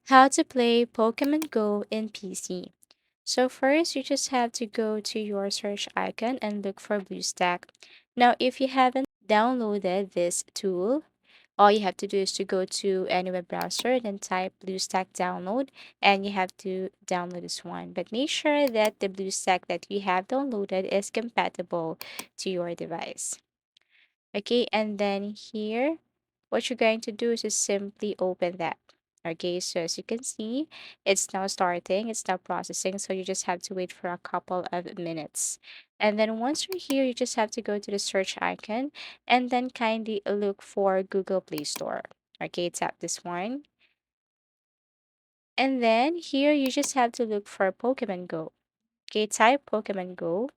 How to play Pokemon Go in PC. So first, you just have to go to your search icon and look for BlueStack. Now, if you haven't downloaded this tool, all you have to do is to go to any web browser, then type BlueStack download, and you have to download this one. But make sure that the BlueStack that you have downloaded is compatible to your device. Okay, and then here, what you're going to do is just simply open that. Okay, so as you can see, it's now starting, it's now processing, so you just have to wait for a couple of minutes. And then once you're here, you just have to go to the search icon and then kindly look for Google Play Store. Okay, tap this one. And then here, you just have to look for Pokemon Go. Okay, type Pokemon Go.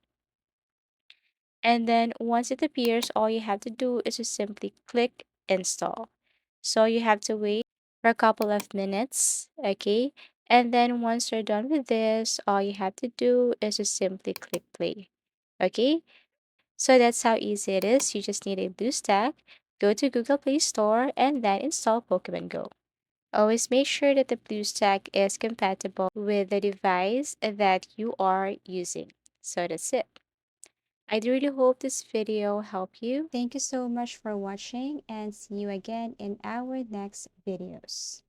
And then once it appears, all you have to do is to simply click install. So you have to wait for a couple of minutes, okay? And then once you're done with this, all you have to do is to simply click play, okay? So that's how easy it is. You just need a BlueStack, go to Google Play Store, and then install Pokemon Go. Always make sure that the BlueStack is compatible with the device that you are using. So that's it. I do really hope this video helped you. Thank you so much for watching and see you again in our next videos.